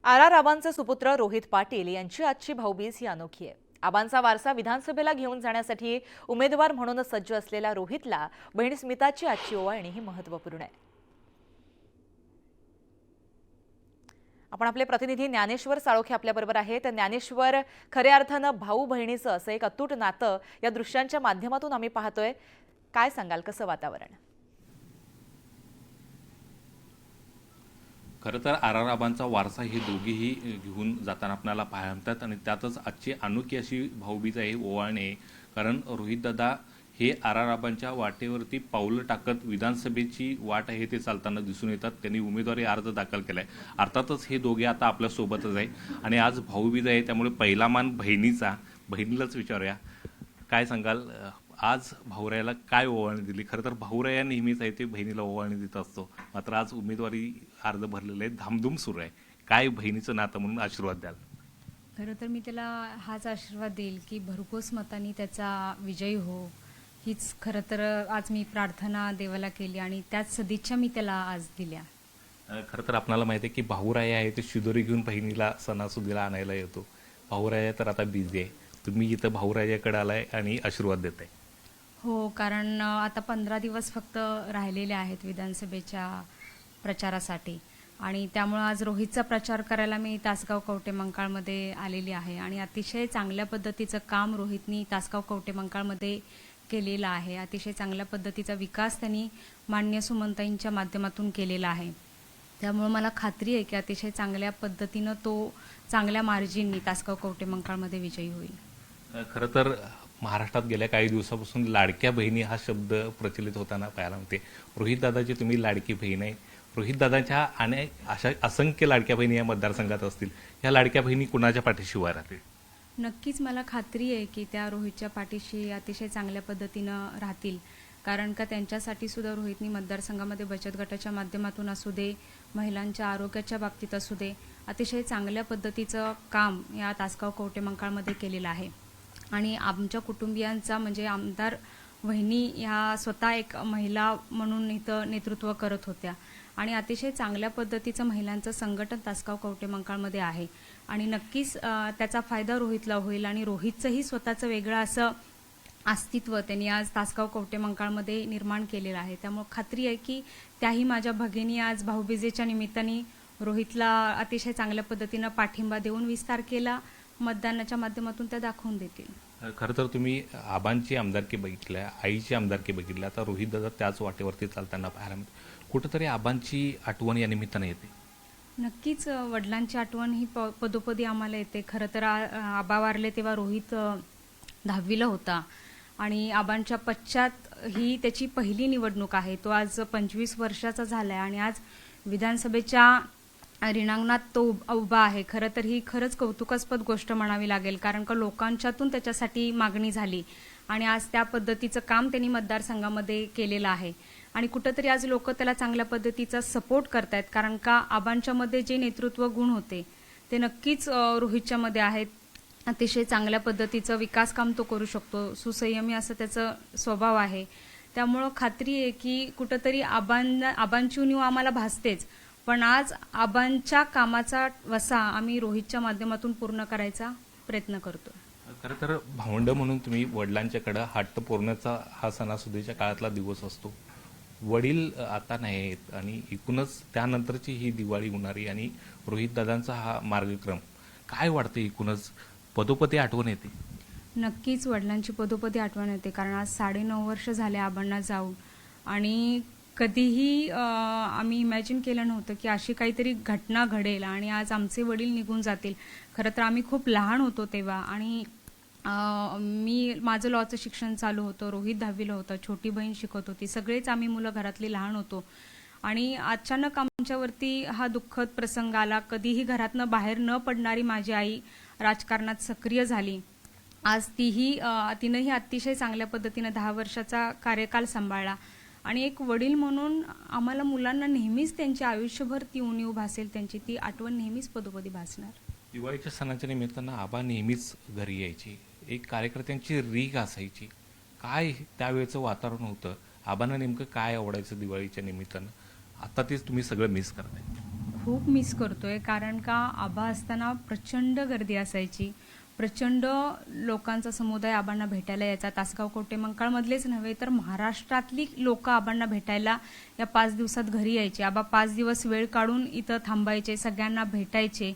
R आबांचे सुपुत्र रोहित पाटील यांची आजची भाऊबीज ही अनोखी आहे। आबांचा वारसा विधानसभेला घेऊन जाण्यासाठी उमेदवार म्हणून सज्ज असलेल्या रोहितला बहीण स्मिताची आजची ओवाळणी ही महत्त्वपूर्ण आहे। आपण आपले प्रतिनिधी ज्ञानेश्वर साळोखे आपल्याबरोबर आहेत। ज्ञानेश्वर, खऱ्या अर्थानं भाऊ बहिणीचं असं एक अतूट नातं या दृश्यांच्या माध्यमातून आम्ही पाहतोय। काय सांगाल, कसं वातावरण? खरं तर आर आबांचा वारसा हे दोघेही घेऊन जाताना आपल्याला पाहायला मिळतात आणि त्यातच आजची अनोखी अशी भाऊबीज आहे, ओवाळणी आहे। कारण रोहितदादा हे आर आबांच्या वाटेवरती पाऊलं टाकत विधानसभेची वाट आहे ते चालताना दिसून येतात। त्यांनी उमेदवारी अर्ज दाखल केलाय। अर्थातच हे दोघे आता आपल्या सोबतच आहे आणि आज भाऊबीज आहे, त्यामुळे पहिला मान बहिणीचा। बहिणीलाच विचारूया, काय सांगाल, आज भाऊरायाला काय ओवाळणी दिली? खरं तर भाऊराया नेहमीच आहे ते बहिणीला ओवाळणी देत असतो, मात्र आज उमेदवारी अर्ज भरलेले आहे, धामधूम सुरू आहे। काय बहिणीचं नातं म्हणून आशीर्वाद द्याल? खरं तर मी त्याला हाच आशीर्वाद देईल की भरघोस मतांनी त्याचा विजयी हो, हीच खरं तर आज मी प्रार्थना देवाला केली आणि त्याच सदिच्छा मी त्याला आज दिल्या। खरं तर आपल्याला माहिती आहे की भाऊराया आहे ते शिदोरी घेऊन बहिणीला सणासुदीला आणायला येतो। भाऊराया तर आता बिझी आहे, तुम्ही इथं भाऊरायाकडे आलाय आणि आशीर्वाद देताय। हो, कारण आता 15 दिवस फक्त राहिलेले आहेत विधानसभेच्या प्रचारासाठी आणि त्यामुळे आज रोहितचा प्रचार करायला मी तासगाव कवठेमंकाळमध्ये आलेली आहे आणि अतिशय चांगल्या पद्धतीचं काम रोहितनी तासगाव कवठेमंकाळमध्ये केलेलं आहे। अतिशय चांगल्या पद्धतीचा विकास त्यांनी मान्य सुमनताईंच्या माध्यमातून केलेला आहे। त्यामुळे मला खात्री आहे की अतिशय चांगल्या पद्धतीनं तो चांगल्या मार्जिननी तासगाव कवठेमंकाळमध्ये विजयी होईल। खरं तर महाराष्ट्रात गेल्या काही दिवसापासून लाडक्या बहिणी हा शब्द प्रचलित होताना पाहायला मिळते। रोहितदादाची तुम्ही लाडकी बहीण आहे। रोहितदादांच्या अनेक अशा असंख्य लाडक्या बहिणी या मतदारसंघात असतील, या लाडक्या बहिणी कुणाच्या पाठीशी उभ्या राहतील? नक्कीच मला खात्री आहे की त्या रोहितच्या पाठीशी अतिशय चांगल्या पद्धतीनं राहतील, कारण का त्यांच्यासाठी सुद्धा रोहितनी मतदारसंघामध्ये बचत गटाच्या माध्यमातून असू दे, महिलांच्या आरोग्याच्या बाबतीत असू दे, अतिशय चांगल्या पद्धतीचं काम या तासगाव कवठेमंकाळमध्ये केलेलं आहे। आणि आमच्या कुटुंबियांचा म्हणजे आमदार वहिनी ह्या स्वतः एक महिला म्हणून इथं नेतृत्व करत होत्या आणि अतिशय चांगल्या पद्धतीचं महिलांचं संघटन तासगाव कवठेमंकाळमध्ये आहे आणि नक्कीच त्याचा फायदा रोहितला होईल आणि रोहितचंही स्वतःचं वेगळं असं अस्तित्व त्यांनी आज तासगाव कवठेमंकाळमध्ये निर्माण केलेलं आहे। त्यामुळे खात्री आहे की त्याही माझ्या भगिनी आज भाऊबीजेच्या निमित्ताने रोहितला अतिशय चांगल्या पद्धतीनं पाठिंबा देऊन विस्तार केला, मतदानाच्या माध्यमातून त्या दाखवून देतील। खरं तर तुम्ही आबांची आमदारकी बघितल्या, आईची आमदारकी बघितली, आता रोहितदादा त्याच वाटेवरती चालताना पाहायला मिळते। कुठंतरी आबांची आठवण या निमित्ताने येते। नक्कीच वडिलांची आठवण ही पदोपदी आम्हाला येते। खरं तर आबा वारले तेव्हा रोहित 10वीला होता आणि आबांच्या पश्चात ही त्याची पहिली निवडणूक आहे। तो आज 25 वर्षाचा झाला आहे आणि आज विधानसभेच्या रिंगणात तो उभा आहे। खरं तर ही खरंच कौतुकास्पद गोष्ट म्हणावी लागेल, कारण का लोकांच्यातून त्याच्यासाठी मागणी झाली आणि आज त्या पद्धतीचं काम त्यांनी मतदारसंघामध्ये केलेलं आहे आणि कुठंतरी आज लोक त्याला चांगल्या पद्धतीचा सपोर्ट करतायत, कारण का आबांच्यामध्ये जे नेतृत्व गुण होते ते नक्कीच रोहितच्यामध्ये आहेत। अतिशय चांगल्या पद्धतीचं विकास काम तो करू शकतो, सुसंयमी असं त्याचं स्वभाव आहे। त्यामुळं खात्री आहे की कुठंतरी आबांची उणीव आम्हाला भासतेच, पण आज आबांच्या कामाचा वसा आम्ही रोहितच्या माध्यमातून पूर्ण करायचा प्रयत्न करतो। खरं तर भावंड म्हणून तुम्ही वडिलांच्याकडे हट्ट पुरवण्याचा हा सणासुदीच्या काळातला दिवस असतो। वडील आता नाही आहेत आणि एकूणच त्यानंतरची ही दिवाळी होणारी आणि रोहितदादांचा हा मार्गक्रम, काय वाटतं? एकूणच पदोपदी आठवण येते। नक्कीच वडिलांची पदोपदी आठवण येते, कारण आज 9.5 वर्ष झाले आबांना जाऊन आणि कधीही आम्ही इमॅजिन केलं नव्हतं की अशी काहीतरी घटना घडेल आणि आज आमचे वडील निघून जातील। खरं तर आम्ही खूप लहान होतो तेव्हा आणि माझं लॉचं शिक्षण चालू होतं, रोहित 10वीला होता, छोटी बहीण शिकत होती, सगळेच आम्ही मुलं घरातली लहान होतो आणि अचानक आमच्यावरती हा दुःखद प्रसंग आला। कधीही घरातनं बाहेर न पडणारी माझी आई राजकारणात सक्रिय झाली। आज तिनंही अतिशय चांगल्या पद्धतीनं 10 वर्षाचा कार्यकाल सांभाळला आणि एक वडील म्हणून आम्हाला मुलांना नेहमीच त्यांच्या आयुष्यभर ती उणीव भासेल, त्यांची ती आठवण नेहमीच पदोपदी भासणार। दिवाळीच्या सणाच्या निमित्तानं आबा नेहमीच घरी यायची, एक कार्यकर्त्यांची रीग असायची। काय त्यावेळेचं वातावरण होतं? आबांना नेमकं काय आवडायचं दिवाळीच्या निमित्तानं? आता तेच तुम्ही सगळं मिस करताय? खूप मिस करतोय, कारण का आबा असताना प्रचंड गर्दी असायची. प्रचंड लोकांचा समुदाय आबांना भेटायला यायचा. तासगाव कोटेमंकाळमधलेच नव्हे तर महाराष्ट्रातली लोक आबांना भेटायला या 5 दिवसात घरी यायचे. आबा 5 दिवस वेळ काढून इथं थांबायचे, सगळ्यांना भेटायचे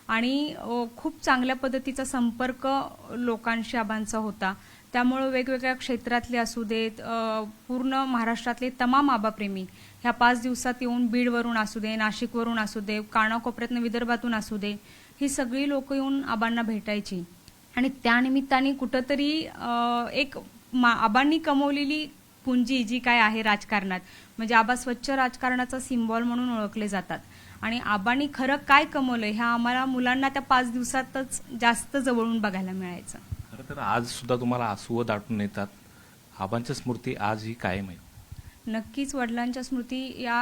आणि खूप चांगल्या पद्धतीचा संपर्क लोकांशी आबांचा होता. त्यामुळं वेगवेगळ्या क्षेत्रातले असू देत, पूर्ण महाराष्ट्रातले तमाम आबाप्रेमी ह्या 5 दिवसात येऊन बीडवरून असू दे, नाशिकवरून असू दे, कानाकोपऱ्यातनं विदर्भातून असू दे, ही सगळी लोक येऊन आबांना भेटायची. आणि त्यानिमित्ताने कुठंतरी एक आबांनी कमवलेली पुंजी जी काय आहे राजकारणात, म्हणजे आबा स्वच्छ राजकारणाचा सिम्बॉल म्हणून ओळखले जातात. आणि आबांनी खरं काय कमवलं ह्या आम्हाला मुलांना त्या 5 दिवसातच जास्त जवळून बघायला मिळायचं. खरं तर आज सुद्धा तुम्हाला आसुवं दाटून येतात. आबांच्या स्मृती आजही कायम आहेत. नक्कीच वडिलांच्या स्मृती या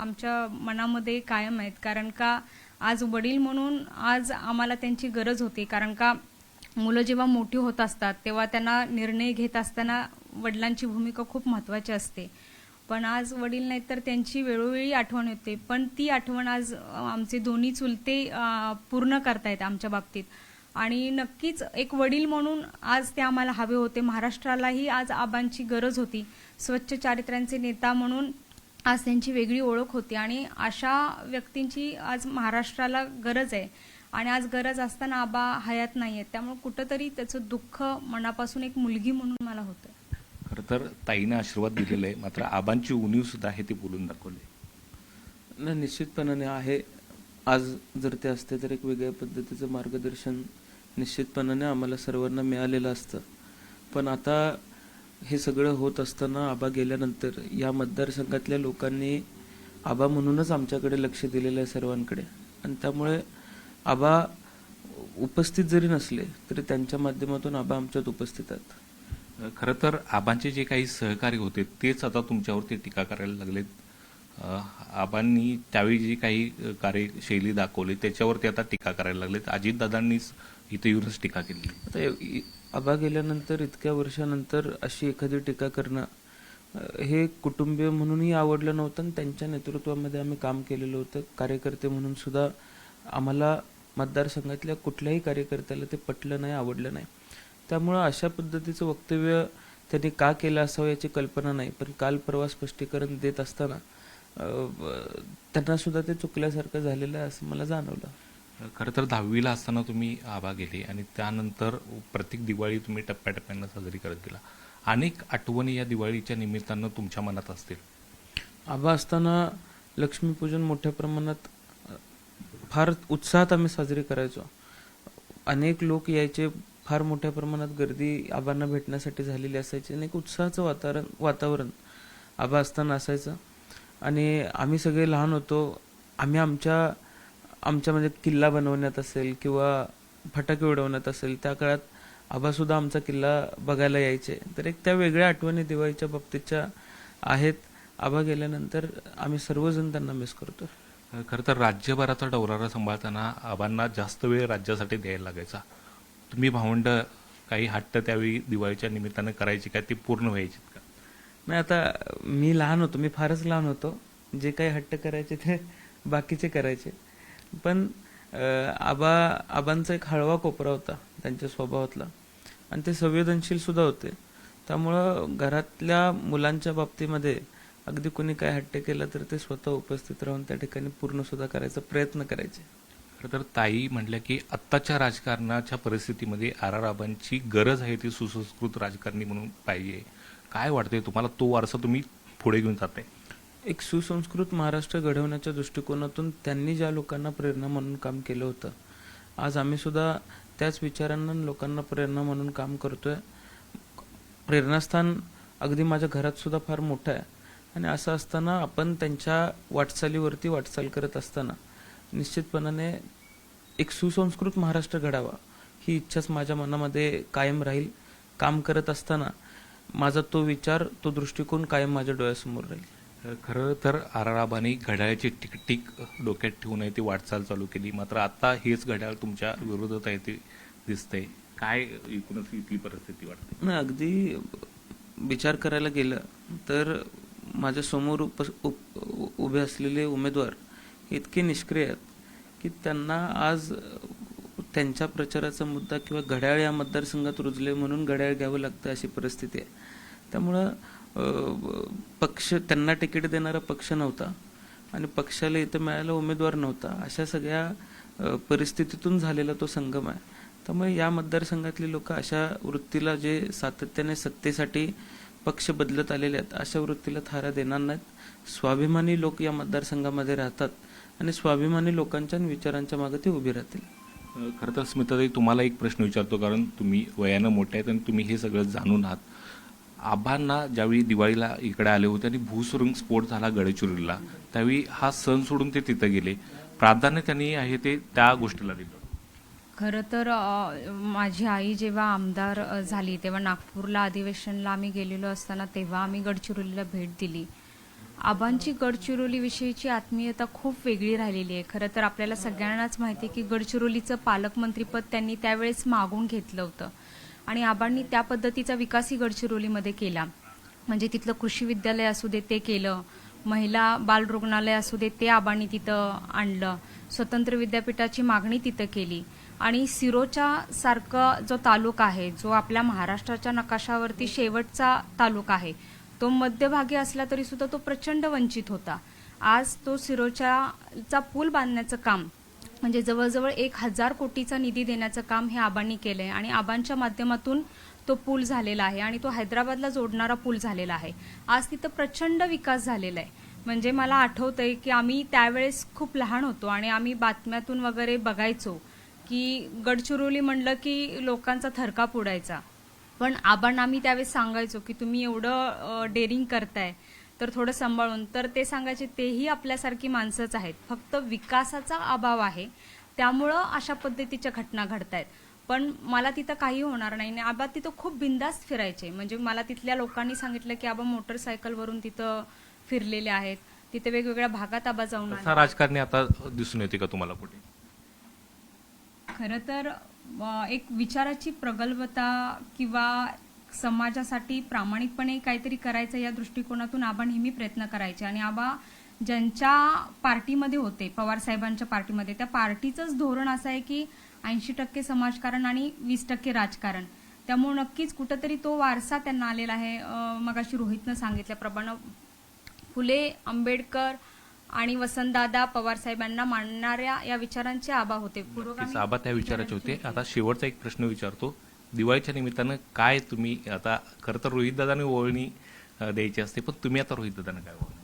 आमच्या मनामध्ये कायम आहेत, कारण का आज वडील म्हणून आज आम्हाला त्यांची गरज होती. कारण का मुलं जेव्हा मोठी होत असतात तेव्हा त्यांना निर्णय घेत असताना वडिलांची भूमिका खूप महत्त्वाची असते. पण आज वडील नाहीत तर त्यांची वेळोवेळी आठवण येते, पण ती आठवण आज आमचे दोन्ही चुलते पूर्ण करतायत आमच्या बाबतीत. आणि नक्कीच एक वडील म्हणून आज ते आम्हाला हवे होते. महाराष्ट्रालाही आज आबांची गरज होती. स्वच्छ चारित्र्यांचे नेता म्हणून आज त्यांची वेगळी ओळख होती आणि अशा व्यक्तींची आज महाराष्ट्राला गरज आहे. आणि आज गरज असताना आबा हयात नाही आहेत, त्यामुळे कुठंतरी त्याचं दुःख मनापासून एक मुलगी म्हणून मला होतं. खरं तर ताईनं आशीर्वाद दिलेला आहे, मात्र आबांची उणीव सुद्धा आहे ते बोलून दाखवले. नाही, निश्चितपणाने आहे. आज जर ते असते तर एक वेगळ्या पद्धतीचं मार्गदर्शन निश्चितपणाने आम्हाला सर्वांना मिळालेलं असतं. पण आता हे सगळं होत असताना आबा गेल्यानंतर या मतदारसंघातल्या लोकांनी आबा म्हणूनच आमच्याकडे लक्ष दिलेलं आहे सर्वांकडे. आणि त्यामुळे आबा उपस्थित जरी नसले तरी त्यांच्या माध्यमातून आबा आमच्यात उपस्थित आहेत. खरं तर आबांचे जे काही सहकारी होते तेच आता तुमच्यावरती टीका करायला लागलेत. आबांनी त्यावेळी जी काही कार्यशैली दाखवली त्याच्यावरती आता टीका करायला लागलेत. अजितदादांनीच इथे येऊनच टीका केली. आता आबा गेल्यानंतर इतक्या वर्षानंतर अशी एखादी टीका करणं हे कुटुंबीय म्हणूनही आवडलं नव्हतं आणि त्यांच्या नेतृत्वामध्ये आम्ही काम केलेलं होतं. कार्यकर्ते म्हणून सुद्धा आम्हाला मतदारसंघातल्या कुठल्याही कार्यकर्त्याला ते पटलं नाही, आवडलं नाही. त्यामुळं अशा पद्धतीचं वक्तव्य त्यांनी का केलं असावं याची कल्पना नाही. पण काल परवा स्पष्टीकरण देत असताना त्यांना सुद्धा ते चुकल्यासारखं झालेलं आहे असं मला जाणवलं. खरं तर 10वीला असताना तुम्ही आबा गेले आणि त्यानंतर प्रत्येक दिवाळी तुम्ही टप्प्याटप्प्यानं साजरी करत गेला. अनेक आठवणी या दिवाळीच्या निमित्तानं तुमच्या मनात असतील. आबा असताना लक्ष्मीपूजन मोठ्या प्रमाणात फार उत्साहात आम्ही साजरी करायचो. अनेक लोक यायचे, फार मोठ्या प्रमाणात गर्दी आबांना भेटण्यासाठी झालेली असायची आणि एक उत्साहाचं वातावरण आबा असताना असायचं. आणि आम्ही सगळे लहान होतो. आम्ही आमच्या म्हणजे किल्ला बनवण्यात असेल किंवा फटाके उडवण्यात असेल त्या काळात आबासुद्धा आमचा किल्ला बघायला यायचे. तर एक त्या वेगळ्या आठवणी दिवाळीच्या बाबतीतच्या आहेत. आबा गेल्यानंतर आम्ही सर्वजण त्यांना मिस करतो. खरं तर राज्यभराचा डौरारा सांभाळताना आबांना जास्त वेळ राज्यासाठी द्यायला लागायचा. तुम्ही भावंड काही हट्ट त्यावेळी दिवाळीच्या निमित्तानं करायची काय, ते पूर्ण व्हायचे का? नाही, आता मी लहान होतो, मी फारच लहान होतो. जे काही हट्ट करायचे ते बाकीचे करायचे. पण आबांचा एक हळवा कोपरा होता त्यांच्या स्वभावातला आणि ते संवेदनशील सुद्धा होते. त्यामुळं घरातल्या मुलांच्या बाबतीमध्ये अगदी कोणी काय हट्ट केला तर ते स्वतः उपस्थित राहून त्या ठिकाणी पूर्ण सुद्धा करायचा प्रयत्न करायचे. खरं तर ताई म्हटल्या की आत्ताच्या राजकारणाच्या परिस्थितीमध्ये आबांची गरज आहे ती सुसंस्कृत राजकारणी म्हणून पाहिजे. काय वाटते तुम्हाला, तो वारसा तुम्ही पुढे घेऊन जाताय? एक सुसंस्कृत महाराष्ट्र घडवण्याच्या दृष्टिकोनातून त्यांनी ज्या लोकांना प्रेरणा म्हणून काम केलं होतं, आज आम्ही सुद्धा त्याच विचारांना लोकांना प्रेरणा म्हणून काम करतोय. प्रेरणास्थान अगदी माझ्या घरात सुद्धा फार मोठं आहे. आणि असं असताना आपण त्यांच्या वाटचालीवरती वाटचाल करत असताना निश्चितपणाने एक सुसंस्कृत महाराष्ट्र घडावा ही इच्छाच माझ्या मनामध्ये कायम राहील. काम करत असताना माझा तो विचार, तो दृष्टिकोन कायम माझ्या डोळ्यासमोर राहील. खरं तर आबांनी घड्याळाची टिकटिक डोक्यात ठेवून ती वाटचाल चालू केली, मात्र आता हेच घड्याळ तुमच्या विरोधात आहे ते दिसतंय. काय एकूणच इथली परिस्थिती वाटते? नाही, अगदी विचार करायला गेलं तर माझ्या समोर उभे असलेले उमेदवार इतके निष्क्रिय आहेत की त्यांना आज त्यांच्या प्रचाराचा मुद्दा किंवा घड्याळ या मतदारसंघात रुजले म्हणून घड्याळ घ्यावं लागतं अशी परिस्थिती आहे. त्यामुळं पक्ष त्यांना तिकीट देणारा पक्ष नव्हता आणि पक्षाला इथं मिळायला उमेदवार नव्हता. अशा सगळ्या परिस्थितीतून झालेला तो संगम आहे. त्यामुळे या मतदारसंघातली लोक अशा वृत्तीला, जे सातत्याने सत्तेसाठी पक्ष बदलत आलेले आहेत, अशा वृत्तीला थारा देणार नाहीत. स्वाभिमानी लोक या मतदारसंघामध्ये राहतात आणि स्वाभिमानी लोकांच्या विचारांच्या मागे ते उभी राहतील. खरं तर स्मिताताई, तुम्हाला एक प्रश्न विचारतो, कारण तुम्ही वयानं मोठे आहेत आणि तुम्ही हे सगळं जाणून आहात. आबांना ज्यावेळी दिवाळीला इकडे आले होते आणि भूसुरुंग स्फोट झाला गडचिरोलीला, त्यावेळी हा सण सोडून ते तिथं गेले. प्राधान्य त्यांनी आहे ते त्या गोष्टीला दिलं. खरं तर माझी आई जेव्हा आमदार झाली तेव्हा नागपूरला अधिवेशनला आम्ही गेलेलो असताना तेव्हा आम्ही गडचिरोलीला भेट दिली. आबांची गडचिरोलीविषयीची आत्मीयता खूप वेगळी राहिलेली आहे. खरं तर आपल्याला सगळ्यांनाच माहिती आहे की गडचिरोलीचं पालकमंत्रीपद त्यांनी त्यावेळेस मागून घेतलं होतं आणि आबांनी त्या पद्धतीचा विकासही गडचिरोलीमध्ये केला. म्हणजे तिथलं कृषी विद्यालय असू दे ते केलं, महिला बाल रुग्णालय असू दे ते आबांनी तिथं आणलं, स्वतंत्र विद्यापीठाची मागणी तिथं केली आणि सिरोचा सारखा जो तालुका आहे, जो आपल्या महाराष्ट्राच्या नकाशावरती शेवटचा तालुका आहे, तो मध्यभागी असला तरी सुद्धा तो प्रचंड वंचित होता. आज तो सिरोचाचा पूल बांधण्याचं काम म्हणजे जवळजवळ 1000 कोटीचा निधी देण्याचं काम हे आबांनी केलंय आणि आबांच्या माध्यमातून तो पूल झालेला आहे आणि तो हैदराबादला जोडणारा पूल झालेला आहे. आज तिथं प्रचंड विकास झालेला आहे. म्हणजे मला आठवतंय की आम्ही त्यावेळेस खूप लहान होतो आणि आम्ही बातम्यातून वगैरे बघायचो की गडचिरोली म्हणलं की लोकांचा थरकाप उडायचा. पण आबांना आम्ही त्यावेळेस सांगायचो की तुम्ही एवढं डेअरिंग करताय तर थोडं सांभाळून. तर ते सांगायचे तेही आपल्यासारखी माणसंच आहेत, फक्त विकासाचा अभाव आहे, त्यामुळं अशा पद्धतीच्या घटना घडतायत. पण मला तिथं काही होणार नाही. आबा तिथं खूप बिंदास्त फिरायचे. म्हणजे मला तिथल्या लोकांनी सांगितलं की आबा मोटरसायकलवरून तिथं फिरलेले आहेत, तिथे वेगवेगळ्या भागात आबा जाऊन आले. राजकारणी आता दिसून येते का तुम्हाला कुठे? खरं तर एक विचाराची प्रगल्भता किंवा समाजासाठी प्रामाणिकपणे काहीतरी करायचं या दृष्टिकोनातून आबा नेहमी प्रयत्न करायचे आणि आबा ज्यांच्या पार्टीमध्ये होते, पवार साहेबांच्या पार्टीमध्ये, त्या पार्टीचंच धोरण असं आहे की 80% समाजकारण आणि 20% राजकारण. त्यामुळे नक्कीच कुठंतरी तो वारसा त्यांना आलेला आहे. मगाशी रोहितनं सांगितल्याप्रमाणे फुले, आंबेडकर आणि वसंतदादा पवार साहेबांना मानणाऱ्या या विचारांचे आबा होते. आबा त्या विचाराचे होते. आता शेवटचा एक प्रश्न विचारतो. दिवाळीच्या निमित्तानं काय तुम्ही, आता खरं तर रोहितदादाने ओळणी द्यायची असते, पण तुम्ही आता रोहितदादांना काय ओळणी?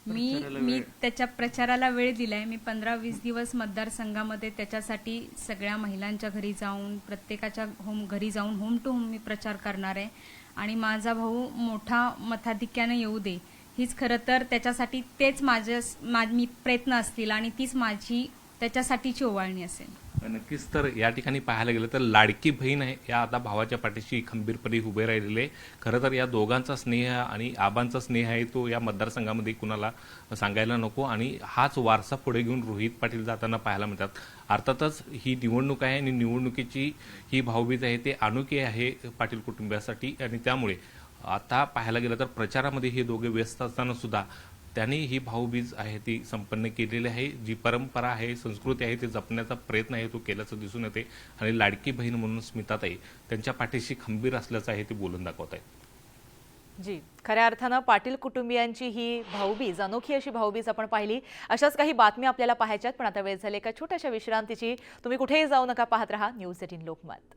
मी त्याच्या प्रचाराला वेळ दिलाय. मी 15-20 दिवस मतदारसंघामध्ये त्याच्यासाठी सगळ्या महिलांच्या घरी जाऊन, प्रत्येकाच्या घरी जाऊन होम टू होम मी प्रचार करणार आहे आणि माझा भाऊ मोठा मताधिक्याने येऊ दे, हीच खरं तर त्याच्यासाठी तेच मी प्रयत्न असतील आणि तीच माझी त्याच्यासाठीची ओवाळणी असेल. नक्कीच. तर या ठिकाणी पाहायला गेलं तर लाडकी बहीण आहे या आता भावाच्या पाठीशी खंबीरपणे उभे राहिलेले. खरं तर या दोघांचा स्नेह आणि आबांचा स्नेह आहे तो या मतदारसंघामध्ये कुणाला सांगायला नको आणि हाच वारसा पुढे घेऊन रोहित पाटील जाताना पाहायला मिळतात. अर्थातच ही निवडणूक आहे आणि निवडणुकीची ही भाऊबीज आहे ते अनोखी आहे पाटील कुटुंबियासाठी आणि त्यामुळे आता पाहायला गेलं तर प्रचारामध्ये हे दोघे व्यस्त असताना सुद्धा त्यांनी ही भाऊबीज आहे ती संपन्न केलेली आहे. जी परंपरा आहे, संस्कृती आहे, ते जपण्याचा प्रयत्न आहे तो केल्याचं दिसून येते आणि लाडकी बहीण म्हणून स्मिताताई त्यांच्या पाठीशी खंबीर असल्याचं आहे ते बोलून दाखवत आहेत. जी, खऱ्या अर्थानं पाटील कुटुंबियांची ही भाऊबीज, अनोखी अशी भाऊबीज आपण पाहिली. अशाच काही बातम्या आपल्याला पाहायच्यात, पण आता वेळ झाली एका छोट्याशा विश्रांतीची. तुम्ही कुठेही जाऊ नका, पाहत रहा न्यूज 18 लोकमत.